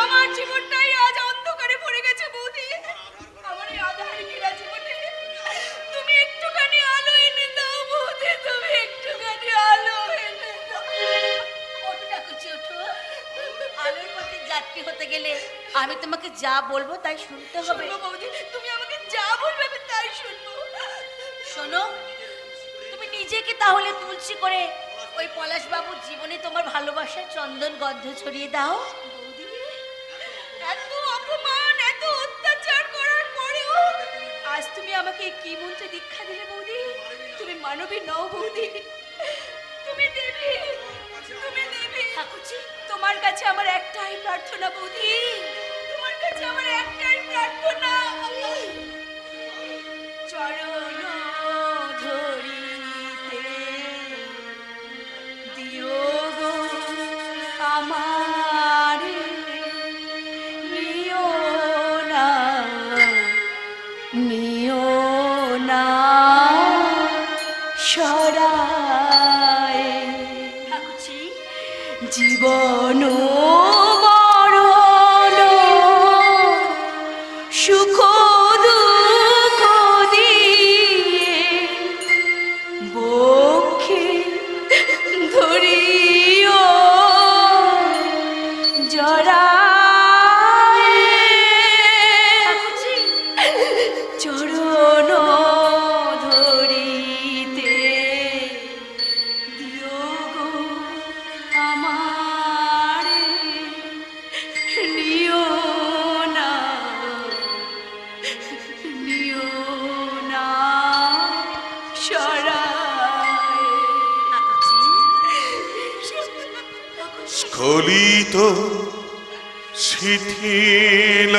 আমার জীবনটাই আজ অন্ধকারে পড়ে গেছে বৌদি। আমার এই আধার ঘেরা জীবনে তুমি একটুখানি আলো এনে দাও বৌদি, তুমি একটুখানি আলো এনে দাও। ওঠো ঠাকুরজি, ওঠো। আলোর পথে যাত্রী হতে গেলে আমি তোমাকে যা বলবো তাই শুনতে হবে। শোনো বৌদি, তুমি আমাকে যা বলবে আমি তাই শুনবো। শোনো, তুমি নিজেকে তাহলে তুলসী করে ওই পলাশ বাবুর জীবনে তোমার ভালোবাসার চন্দন গন্ধ ছড়িয়ে দাও। বৌদি, এত অপমান, এত অত্যাচার করার পরেও আজ তুমি আমাকে কি মন্ত্রে দীক্ষা দিলে বৌদি? তুমি মানবী নও বৌদি, তুমি দেবী, তুমি দেবী। ঠাকুরজি, তোমার কাছে আমার একটাই প্রার্থনা বৌদি, তোমার কাছে আমার একটাই প্রার্থনা। চরণ ধরিতে দিও গো আমারে, নিও না, নিও না সরায়। ঠাকুরজি, জীবন মরণ সুখ দুঃখ দিয়ে বক্ষে ধরিও জড়ায়। চরণ ধরিতে দিও গো আমারে, নিও না, নিও না সরায়। স্খলিত শিথিল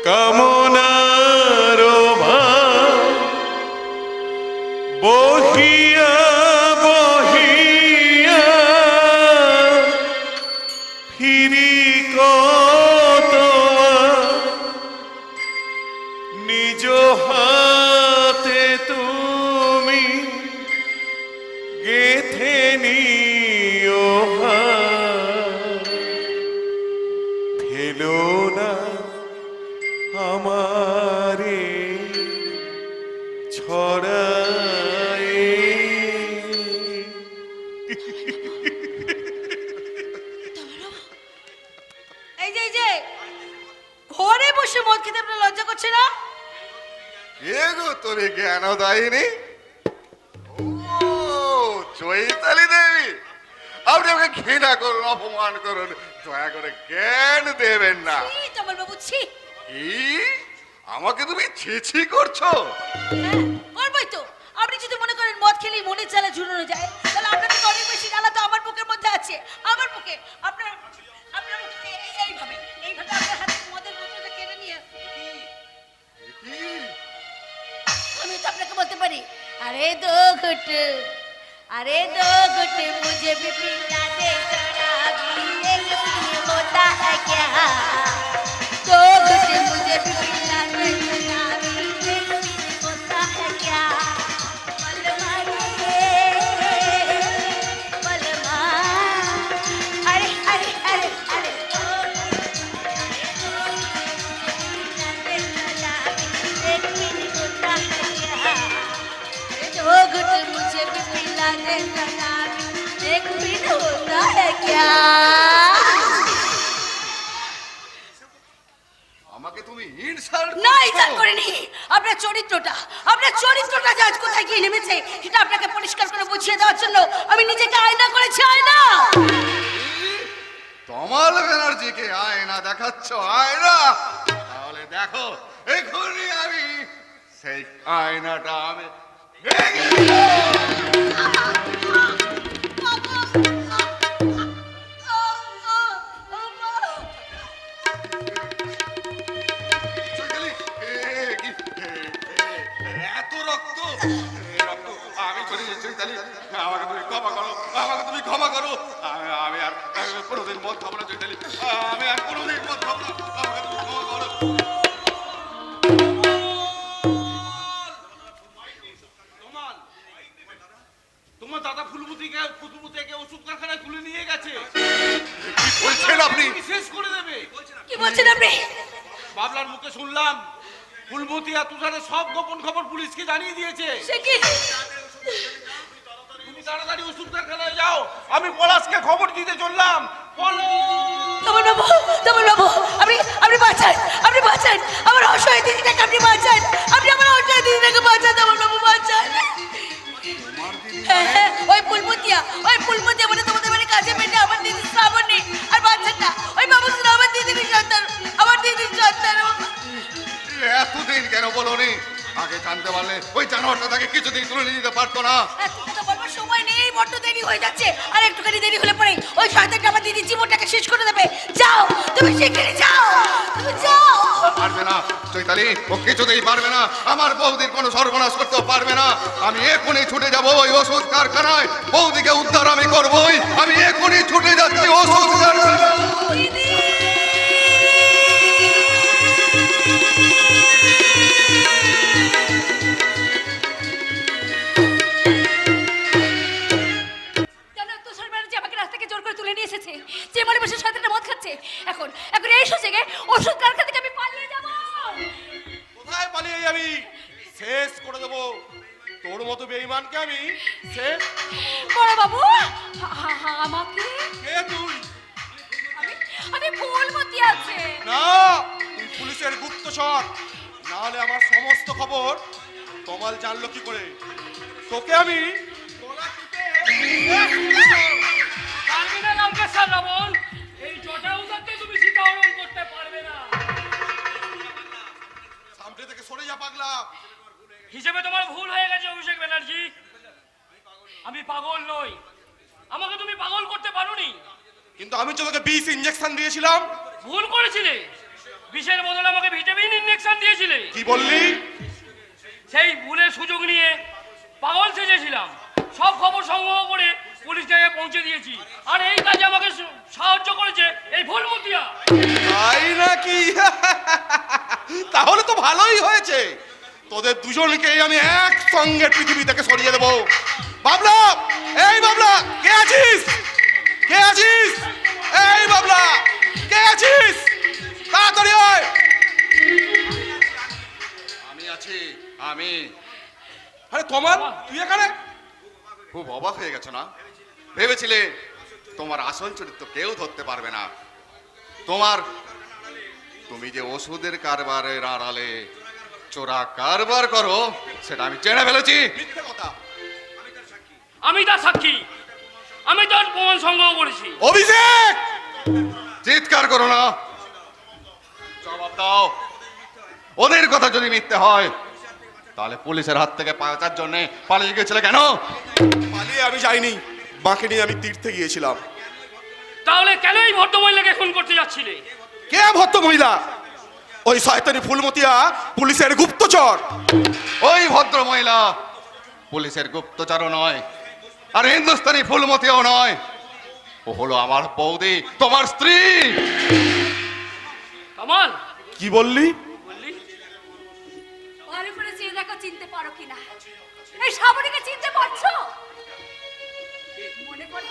কামনার ভাব বহিয়া বহিয়া ফিরি কত নিজ হাতে তুমি গেথে নিও হাত, ফেলো না আমারে ছড়ায়। এই যে ঘরে বসে মদ খেতে আপনার লজ্জা করছে না? কে গো তুমি জ্ঞান দায়নি? ও চৈতালি দেবী, আপনি আমাকে ঘৃণা করুন, অপমান করুন, দয়া করে জ্ঞান দেবেন না। ছি তমাল বাবু, ছি। কি আমাকে তুমি ছিছি করছো? হ্যাঁ, করবোই তো। আপনি যদি মনে করেন মদ খেলেই মনের জ্বালা ঝুলানো যায়, তাহলে আপনার থেকে অনেক বেশি জ্বালা তো আমার বুকের মধ্যে আছে। আমার বুকে আপনার আপনার বুকে এইভাবে আপনার হাতে মদের বোতলটা কেড়ে নিয়ে কি আমি তো আপনাকে বলতে পারি, আরে দো ঘুট, अरे दो घुट मुझे भी पिला दे शराबी, एक पीने होता है क्या? दो घुट मुझे भी पिला दे शराबी, एक पीने होता है क्या? बलमा रे, बलमा, अरे अरे अरे अरे एक पीने होता है क्या? दो घुट मुझे भी पिला दे शराबी, एक पीने होता है क्या? আমাকে তুমি ইনসাল্ট না, ইনসাল্ট করিনি। আপনার চরিত্রটা যে আজ কোথায় গিয়ে নেমেছে সেটা আপনাকে পরিষ্কার করে বুঝিয়ে দেওয়ার জন্য আমি নিজেকে আয়না করেছি, আয়না। তমাল ব্যানার্জিকে আয়না দেখাচ্ছ? আয়না? তাহলে দেখো এখনই আমি সেই আয়নাটা আমি চৈতালি, এত রক্ত, রক্ত আমি চলে যাচ্ছি। চৈতালি, আমাকে তুমি ক্ষমা করো, আমাকে তুমি ক্ষমা করো। আমি আর কোনোদিন মদ খাবো না চৈতালি, আমি আর কোনোদিন মদ খাবো না, আমাকে তুমি ক্ষমা করো। তোমার দাদা ফুলমুতিকে ওষুধ কারখানায় তুলে নিয়ে গেছে। কি বলছেন আপনি? তুমি শেষ করে দেবে। কি বলছেন আপনি? বাবলার মুখে শুনলাম ফুলমতি আর তুষারের সব গোপন খবর পুলিশকে জানিয়ে দিয়েছে। সে কি? তুমি তাড়াতাড়ি ওষুধ কারখানায় যাও, আমি পলাশকে খবর দিতে চললাম। তমাল বাবু, আপনি বাঁচান, আমার অসহায় দিদিটাকে আপনি বাঁচান, আপনি আমার অসহায় দিদিটাকে বাঁচান, তমাল বাবু বাঁচান। হ্যাঁ হ্যাঁ, ওই ফুলমতিয়া মানে তোমাদের বাড়ি কাছে পেটে আমার দিদি শ্রাবণী, আর বাচ্চাটা ওই বাবু আমার দিদির সন্তান, আমার দিদির সন্তান। এতদিন কেন বলোনি? আগে জানতে পারলে ওই জানোয়ারটা তাকে কিছুদিন তুলে নিয়ে যেতে পারতো না। এত কথা বলবার সময় নেই, বড্ড দেরি হয়ে যাচ্ছে, আর একটুখানি দেরি হলে পরে ওই শয়তানটা আমার দিদির জীবনটাকে শেষ করে দেবে। যাও, তুমি শিগগিরই যাও, তুমি যাও। পারবে না চৈতালি, ও কিছুতেই পারবে না, আমার বৌদির কোনো সর্বনাশ করতেও পারবে না। আমি এখনই ছুটে যাব ওই ওষুধ কারখানায়, বৌদিকে উদ্ধার আমি করবই। আমি এখনই ছুটে যাচ্ছি ওষুধ কারখানায়। দিদি, জানো তুষার ব্যানার্জি আমাকে রাস্তা থেকে জোর করে তুলে নিয়ে এসেছে, যে মনে বসে শয়তানটা মদ খাচ্ছে। এখন এই সুযোগে ওষুধ কারখানা থেকে আমি পালিয়ে যাব। কোথায় পালিয়ে যাবি? শেষ করে দেবো তোর মতো বেঈমানকে আমি শেষ। বড় বাবু, আমাকে? কে তুই? আমি ফুলমতি আছে। না, তুই পুলিশের গুপ্তচর, না হলে আমার সমস্ত খবর তমাল জানলো কি করে? তোকে আমি পারবে না লঙ্কেশ্বর রাবণ, এই জটাউদাকে তুমি সীতাহরণ করতে পারবে না। সামনে থেকে সরে যা পাগলা। হিসেবে তোমার ভুল হয়ে গেছে অভিষেক ব্যানার্জি, আমি পাগল নই, আমাকে তুমি পাগল করতে পারোনি। কিন্তু আমি তো তোকে 20 ইঞ্জেকশন দিয়েছিলাম। ভুল করেছিলে, বিষের বদলে আমাকে ভিটামিন ইনজেকশন দিয়েছিলে। কি বললি? সেই ভুলের সুযোগ নিয়ে পাগল সেজেছিলাম, সব খবর সংগ্রহ করে পুলিশ জায়গায় পৌঁছে দিয়েছি, আর এই কাজে আমাকে সাহায্য করেছে এই ফুলমতিয়া। তাই নাকি? তাহলে তো ভালোই হয়েছে, তোদের দুজনকেই আমি একসঙ্গে পৃথিবী থেকে সরিয়ে দেবো। বাবলা, এই বাবলা, কে আছিস? কে আছিস? এই বাবলা, কে আছিস? তাড়াতাড়ি আয়। আমি আছি, আমি। আরে কমাল, তুই এখানে? খুব অবাক হয়ে গেছো না? ভেবেছিলে তোমার আসল চরিত্র কেউ ধরতে পারবে না। তুমি যে ওষুধের কারবারের আড়ালে চোরা কারবার করো সেটা আমি জেনে ফেলেছি। মিথ্যে কথা। আমি তার সাক্ষী, আমি তার প্রমাণ সংগ্রহ করেছি। অভিষেক, চিৎকার করো না, জবাব দাও। ওদের কথা যদি মিথ্যে হয় তাহলে পুলিশের হাত থেকে বাঁচার জন্য পালিয়ে গেছিলে কেন? পালিয়ে আমি যাইনি, মাকে নিয়ে আমি তীর্থে গিয়েছিলাম। তাহলে কেন এই ভদ্রমহিলাকে খুন করতে যাচ্ছিলে? কে ভদ্র মহিলা? ওই শয়তানি ফুলমতিয়া পুলিশের গুপ্তচর। ওই ভদ্র মহিলা পুলিশের গুপ্তচরও নয়, আর হিন্দুস্তানি ফুলমতিও নয়, ও হলো আমার বৌদি, তোমার স্ত্রী। কামাল, কি বললি? বললি ভালো করে চেয়ে দেখো চিনতে পারো কিনা। এই শ্রাবণীকে চিনতে পারছো? মনে পড়ে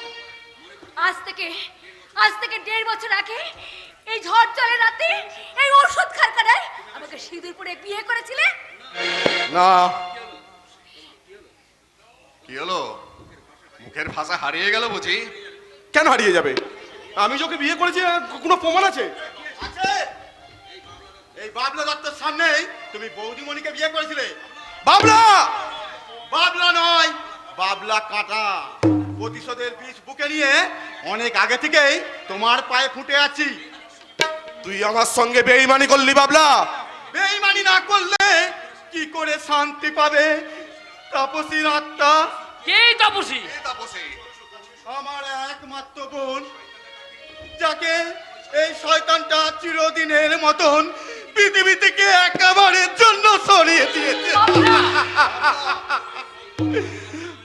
আজ থেকে 1.5 বছর আগে এই ঝড় জলের রাতে এই ওষুধ কারখানায় আমাকে সিঁদুর পরে বিয়ে করেছিলে? না। কি হলো, মুখের ভাষা হারিয়ে গেল বুঝি? কেন হারিয়ে যাবে? আমি যে ওকে বিয়ে করেছি কোনো প্রমাণ আছে? আছে। এই বাবলা দত্তের সামনেই তুমি বৌদিমণিকে বিয়ে করেছিলে। বাবলা! বাবলা নয়, বাবলা কাঁটা। প্রতিশোধের বিষ বুকে নিয়ে অনেক আগে থেকেই তোমার পায়ে ফুটে আছি। তুই আমার সঙ্গে বেঈমানি করলি বাবলা। বেঈমানি না করলে কি করে শান্তি পাবে তাপসীর আত্মা? কে তাপসী? আমার একমাত্র বোন, যাকে এই শয়তানটা চিরদিনের মতন পৃথিবী থেকে একেবারের জন্য সরিয়ে দিয়েছে।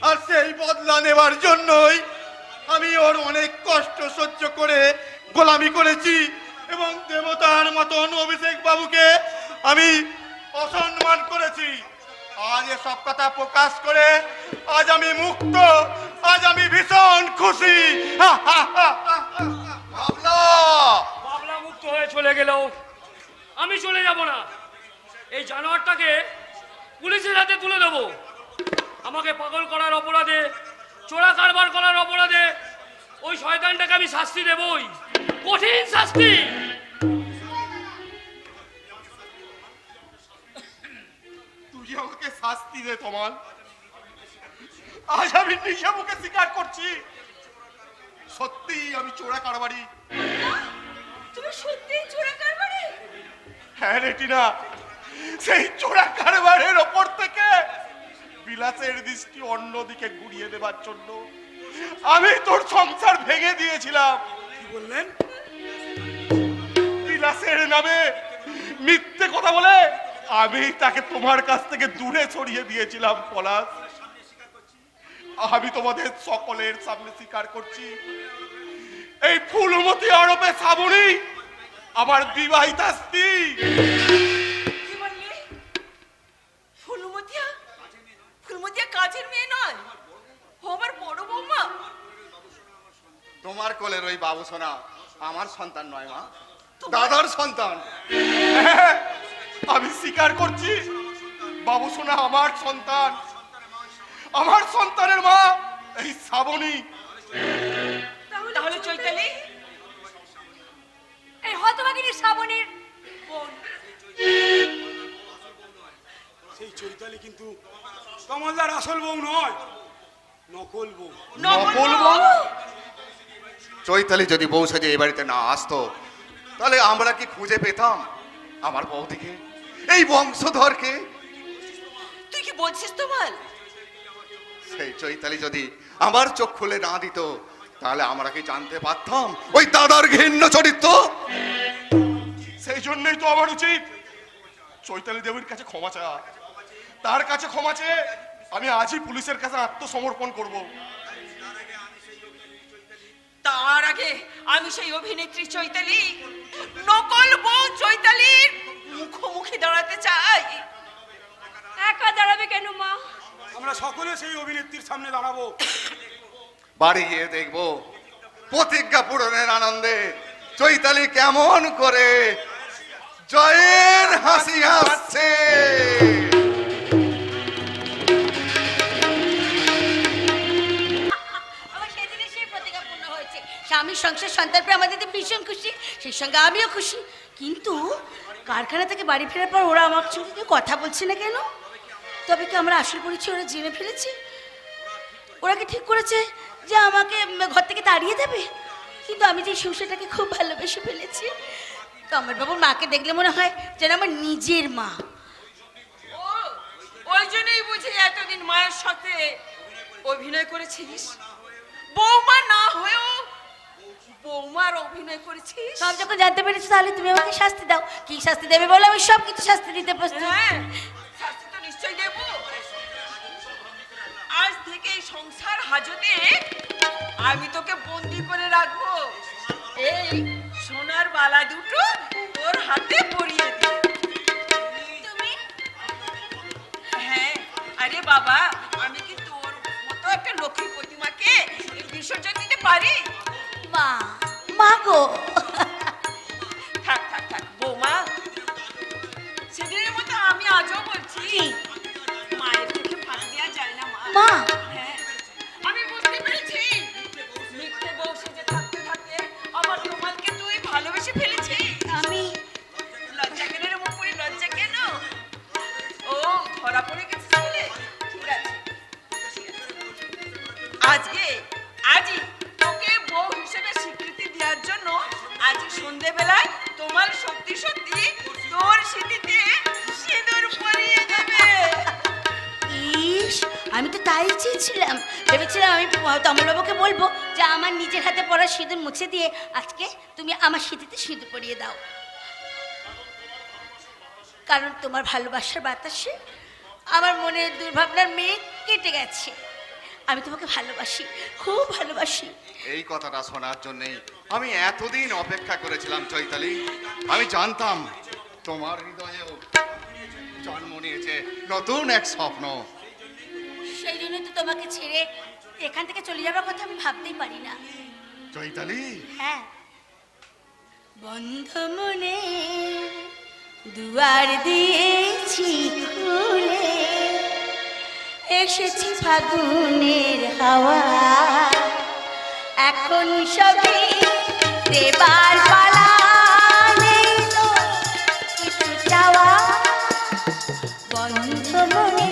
আর সেই বদলা নেবার জন্যই আমি ওর অনেক কষ্ট সহ্য করে গোলামি করেছি এবং দেবতার মতন অভিষেক বাবুকে আমি অসম্মান করেছি। আজ এসব কথা প্রকাশ করে আজ আমি মুক্ত, আজ আমি ভীষণ খুশি। বাবলা মুক্ত হয়ে চলে গেলেও আমি চলে যাব না। এই জানোয়ারটাকে পুলিশের হাতে তুলে দেবো। আমাকে পাগল করার অপরাধে, চোরা কারবার করার অপরাধে ওই শয়তানটাকে আমি শাস্তি দেবই, কঠিন শাস্তি। তুই আমাকে শাস্তি দে তোমার। আজ আমি নিজে মুখে স্বীকার করছি, সত্যি আমি চোরা কারবারি। তুমি সত্যিই চোরা কারবারি? হ্যাঁ রে টিনা, সেই চোরা কারবারের ওপর থেকে বিলাসের দৃষ্টি অন্যদিকে ঘুরিয়ে দেবার জন্য আমি তোর সংসার ভেঙে দিয়েছিলাম। কি বললেন? বিলাসের নামে মিথ্যে কথা বলে আমি তাকে তোমার কাছ থেকে দূরে সরিয়ে দিয়েছিলাম পলাশ। আমি তোমাদের সকলের সামনে স্বীকার করছি, এই ফুলমতি আরবে শ্রাবণী আমার বিবাহিতা স্ত্রী। কি বললি? ফুলমতিয়া? ফুলমতিয়া কাজের মেয়ে নয়, ও আমার বড় বৌমা। তোমার কোলের ওই বাবু সোনা আমার সন্তান নয় মা, দাদার সন্তান। আমি স্বীকার করছি, বাবু সোনা আমার সন্তান। আমার সন্তানের মা এই শ্রাবণী। তাহলে চৈতালি এই হতভাগিনী শ্রাবণীর বোন। সেই চৈতালি কিন্তু কমলদার আসল বউ নয়, নকল বউ। নকল বউ? চৈতালি যদি বউ সাজে এই বাড়িতে না আসতো তাহলে আমরা কি খুঁজে পেতাম আমার বৌদিকে, এই বংশধরকে? তুই কি বলছিস তোমার? সেই চৈতালি যদি আমার চোখ খুলে না দিত তাহলে আমরা কি জানতে পারতাম ওই দাদার ঘৃণ্য চরিত্র? সেই জন্যই তো আমার উচিত চৈতালি দেবীর কাছে ক্ষমা চাওয়া। তার কাছে ক্ষমা চেয়ে আমি আজই পুলিশের কাছে আত্মসমর্পণ করব। তার আগে আমি সেই অভিনেত্রী চৈতালি, নকল বউ চৈতালির মুখোমুখি দাঁড়াতে চাই। একা দাঁড়াবে কেন মা? আমরা সকলে সেই অভিনেত্রীর সামনে দাঁড়াবো। বাড়ি গিয়ে দেখবো প্রতিজ্ঞা পূরণের আনন্দে চৈতালি কেমন করে জয়ের হাসি হাসছে। আমার সেদিনে সেই প্রতিজ্ঞা পূর্ণ হয়েছে। স্বামীর সংসার সন্তান পেয়ে আমাদের তো ভীষণ খুশি, সেই সঙ্গে আমিও খুশি। কিন্তু কারখানা থেকে বাড়ি ফেরার পর ওরা আমার সঙ্গে কথা বলছে না কেন? তবে কি আমরা আসল পরিচয় ওরা জেনে ফেলেছে? ওরা কি ঠিক করেছে যে আমাকে ঘর থেকে তাড়িয়ে দেবে? কিন্তু আমি যে সংসারটাকে খুব ভালোবেসে ফেলেছি, তো আমার বাবুর মাকে দেখলে মনে হয় যেন আমার নিজের মা। ও ওই জন্যই বুঝি এতদিন মায়ের সাথে অভিনয় করেছিস, বৌমা না হয়েও বৌমার অভিনয় করেছিস। সব যখন জানতে পেরেছি তাহলে তুমি আমাকে শাস্তি দাও। কি শাস্তি দেবে বলে আমি সব কিছু শাস্তি দিতে প্রস্তুত। হ্যাঁ, শাস্তি তো নিশ্চয়ই দেব। আজ থেকে এই সংসার হাজতে আমি তোকে বন্দি করে রাখবো। এই সোনার বালা দুটো তোর হাতে পরিয়ে দে। তুমি হ্যাঁ, আরে বাবা, আমি কি তোর মতো একটা লক্ষ্মী প্রতিমাকে বিসর্জন দিতে পারি? মা, মা গো। থাক থাক থাক বৌমা, সেদিনের মতো আমি আজও বলছি, মায়ের চোখে ফাঁক দেওয়া যায় না মা। মা, হ্যাঁ, আমি বুঝতে পেরেছি মিথ্যে বউ সেজে থাকতে থাকতে আমার তোমাকে তুই ভালোবেসে ফেলেছিস। আমি লজ্জা কেন রে মুখপুরি, লজ্জা কেন? ও ধরা পড়ে গেছিস বলে? ঠিক আছে, আজই তোকে বউ হিসেবে স্বীকৃতি দেওয়ার জন্য আজ সন্ধেবেলায় তোমার সত্যি সত্যি তোর স্মৃতিতে সিঁদুর পরিয়ে দেবে। ইস, আমি তো তাই চেয়েছিলাম। ভেবেছিলাম আমি তমলবাবুকে বলবো যে আমার নিজের হাতে পরা সিঁদুর মুছে দিয়ে আজকে তুমি আমার স্মৃতিতে সিঁদুর পরিয়ে দাও, কারণ তোমার ভালোবাসার বাতাসে আমার মনের দুর্ভাবনার মেঘ কেটে গেছে। আমি তোমাকে ভালোবাসি, খুব ভালোবাসি। এই কথাটা শোনার জন্যই আমি এতদিন অপেক্ষা করেছিলাম চৈতালি। আমি জানতাম তোমার হৃদয়েও জন্ম নিয়েছে নতুন এক স্বপ্ন। সেই জন্যই তো তোমাকে ছেড়ে এখান থেকে চলে যাবার কথা আমি ভাবতেই পারি না। চৈতালি, হ্যাঁ, বন্ধ মনে দুয়ার দিয়েছি খুলে, এসেছি ফাগুনের হাওয়া, এখন সবে দেবার পালা, নেই তো কিছু চাওয়া। বন্ধ মনে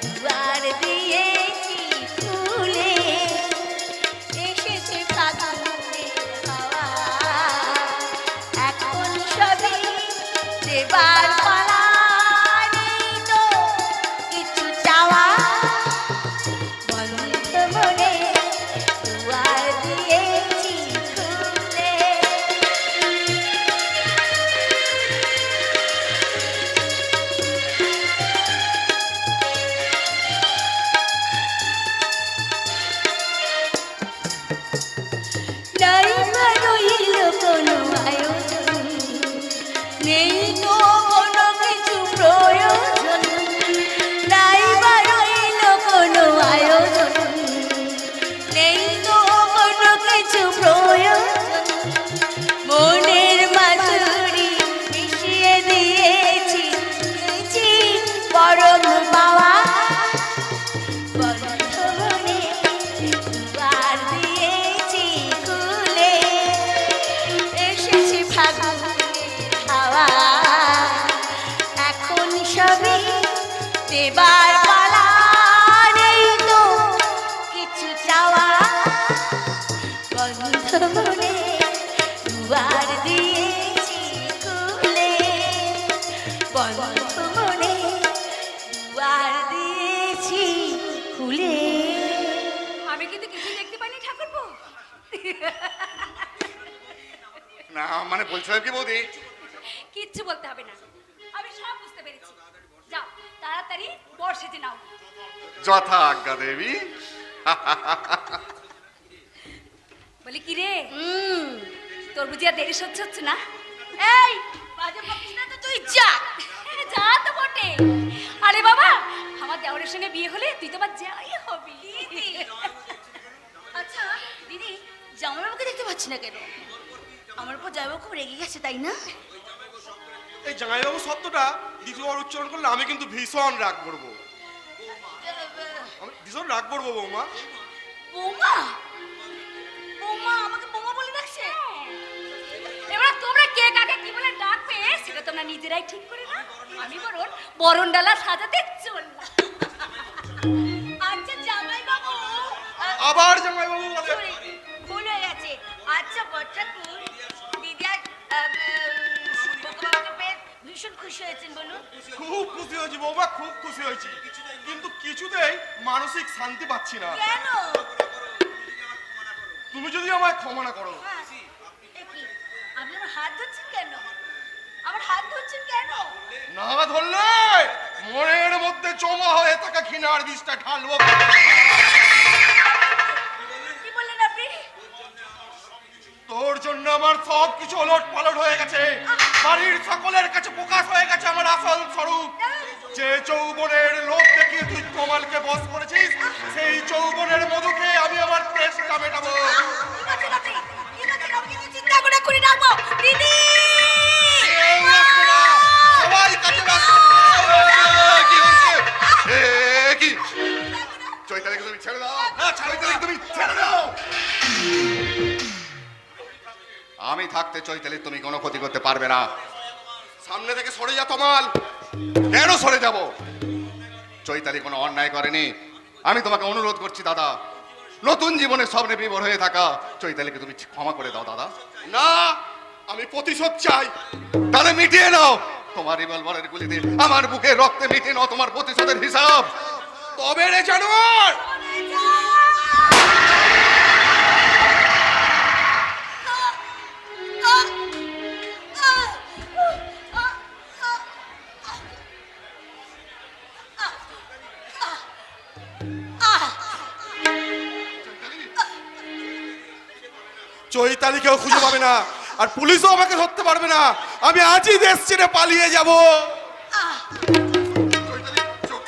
দুয়ার দিয়েছি খুলে, এসেছে ফাগুনের হাওয়া, এখন সবে দেবার পালা, নেই তো কিছু চাওয়া। বন্ধ মনে দুয়ার দিয়েছি খুলে। নাই বা রইল কোনো আয়োজন, নেই তো কোনো কিছু প্রয়োজন, নাই বা রইল কোনো আয়োজন, নেই তো কোনো কিছু প্রয়োজন। মনের মাধুরী মিশিয়ে দিয়েছি পরম পাওয়া। বন্ধ মনে দুয়ার দিয়েছি খুলে, এসেছি ফাগুনের হাওয়া, এখন সবই দেবার পালা, নেই তো কিছু চাওয়া। বন্ধ মনে দুয়ার দিয়েছি খুলে, বন্ধ মনে দুয়ার দিয়েছি খুলে। আমি কিন্তু কিছু দেখতে পাইনি ঠাকুরপো। না মানে বলছিলাম কি বৌদি, কিচ্ছু বলতে হবে না, আমি সব বুঝতে পেরেছি। যাও তাড়াতাড়ি বর সেজে নাও। যথা আজ্ঞা দেবী। বলি কি রে, তোর বুঝি আর দেরি সহ্য হচ্ছে না? এই বাজে বকিস না তো, তুই যা। যা তো বটে। আরে বাবা, আমার দেওরের সঙ্গে বিয়ে হলে তুই তো আবার যাই হবি। আচ্ছা দিদি, জামাইবাবুকে দেখতে পাচ্ছি না কেন? আমার উপর জামাইবাবু খুব রেগে গেছে, তাই না? এই জামাইবাবু শব্দটা দ্বিতীয়বার উচ্চারণ করলে আমি কিন্তু ভীষণ রাগ করবো। আমি ভীষণ রাগ করবো বৌমা। বৌমা, বৌমা আমাকে বৌমা বলে ডাকছে? এবার তোমরা কে কাকে কি বলে তোমরা নিজেরাই ঠিক করে না, আমি বরং বরণডালা সাজাতে চললাম। আচ্ছা জামাই বাবু আবার জামাইবাবু বলে ভুল হয়ে গেছে। আচ্ছা বট্টাকুর দিদি আর বোকাবাবুকে পেয়ে ভীষণ খুশি হয়েছেন বলুন। খুব খুশি হয়েছি বৌমা, খুব খুশি হয়েছি, কিন্তু কিছুতেই মানসিক শান্তি পাচ্ছি না। কেন? তুমি যদি আমায় ক্ষমা না করো। হ্যাঁ, এ কি? আপনি আমার হাত ধরছেন কেন? আমার হাত ধরছেন কেন? না ধরলে মনের মধ্যে জমা হয়ে থাকা ঘৃণার বীজটা ঢালবো। কি বললেন আপনি? তোর জন্য আমার সব কিছু ওলট পালট হয়ে গেছে, বাড়ির সকলের কাছে প্রকাশ হয়ে গেছে আমার আসল স্বরূপ। যে যৌবনের লোভ দেখিয়ে তুই কমালকে বশ করেছিস, সেই যৌবনের মধুকে আমি আমার তেষ্টা মেটাবো। ঠিক আছে, ঠিক আছে, ঠিক আছে, আমি কিছু চিন্তা করে রাখবো। দিদি! কেউ আসবে না, সবাই কাছে রাখবে। কি হয়েছে? কি চৈতালিকে তুমি ছেড়ে দাও, চৈতালিকে তুমি ছেড়ে দাও। আমি থাকতে চৈতালি তুমি কোনো ক্ষতি করতে পারবে না। সামনে থেকে সরে যা তমাল। কেন সরে যাব? চৈতালি কোনো অন্যায় করেনি। আমি তোমাকে অনুরোধ করছি দাদা, নতুন জীবনে স্বপ্নে বিভোর হয়ে থাকা চৈতালিকে তুমি ক্ষমা করে দাও দাদা। না, আমি প্রতিশোধ চাই। তাহলে মিটিয়ে নাও তোমার রিভলভারের গুলিতে আমার বুকে রক্তে মিটিয়ে নাও তোমার প্রতিশোধের হিসাব। তবে রে জানোয়ার, চৈতালিকেও খুঁজে পাবে না, আর পুলিশও আমাকে ধরতে পারবে না। আমি আজই দেশ ছেড়ে পালিয়ে যাব। চৈতালি চোখ,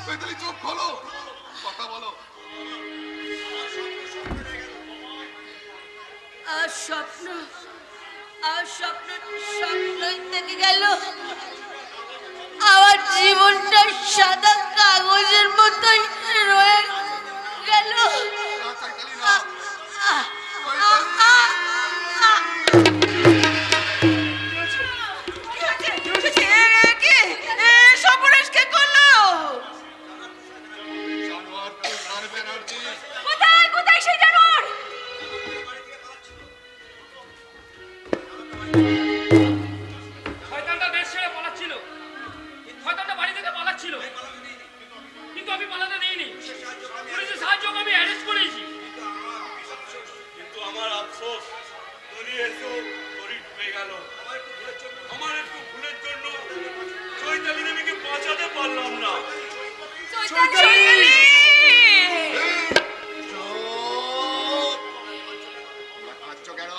চৈতালি চোখ খোলো, কথা বলো। আর স্বপ্ন স্বপ্নই থেকে গেল। আমার জীবনটা সাদা কাগজের মতোই রয়ে গেল। না, চৈতালি না। জানোয়ার তুষার ব্যানার্জি, কোথায় সেই জানোয়ার? শয়তানটা দেশ ছেড়ে পালাচ্ছিল, শয়তানটা বাড়ি থেকে পালাচ্ছিল, কিন্তু আমি পালাতে দেইনি। পুলিশের সাহায্য আমি অ্যারেস্ট করেছি। কিন্তু আমার আফসোস, তোরই এসো তোরই ডুবে গেল। আমার একটু ভুলের জন্য চৈতালি দেবীকে বাঁচাতে পারলাম না। কাঁদছো কেন?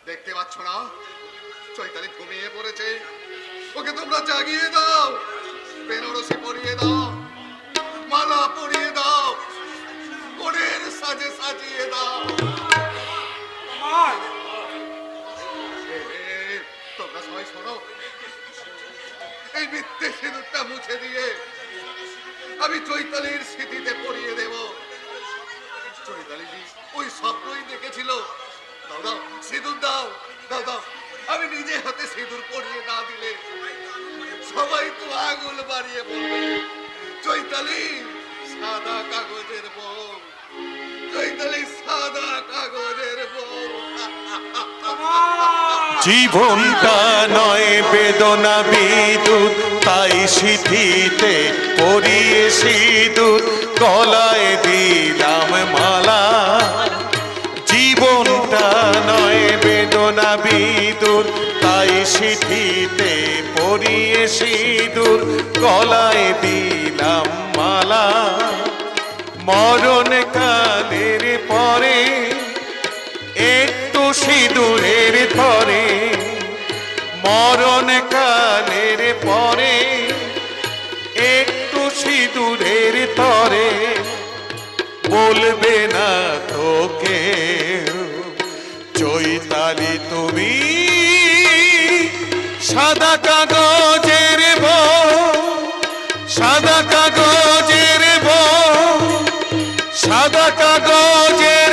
দেখতে পাচ্ছ না চৈতালি ঘুমিয়ে পড়েছে? ওকে তোমরা জাগিয়ে দাও, বেনারসি পরিয়ে দাও, মালা পরিয়ে দাও, কোণের সাজে সাজিয়ে দাও। তোমরা সবাই শোনো, এই মিথ্যে সিঁদুরটা মুছে দিয়ে আমি চৈতালির স্মৃতিতে পরিয়ে দেব। চৈতালিজি ওই স্বপ্নই দেখেছিল। দাও দাও সিঁদুর দাও, দাও দাও। আমি নিজে হাতে সিঁদুর পরিয়ে না দিলে সবাই তো আঙুল বাড়িয়ে বলবে চৈতালি সাদা কাগজের বউ, চৈতালি সাদা কাগজের বউ। জীবনটা নয় বেদনা বিদুর, তাই সিঁথিতে পরিয়ে সিঁদুর গলায় দিলাম মালা। জীবনটা নয় বেদনা বিদুর, তাই সিঁথিতে পরিয়ে সিঁদুর গলায় দিলাম মালা। মরণ কালের পরে একটু সিঁদুরের তরে, মরণ কালের পরে একটু সিঁদুরের তরে বলবে না তোকে চৈতালি তুমি সাদা কাগজের বউ, সাদা কাগজের বউ, সাদা কাগজের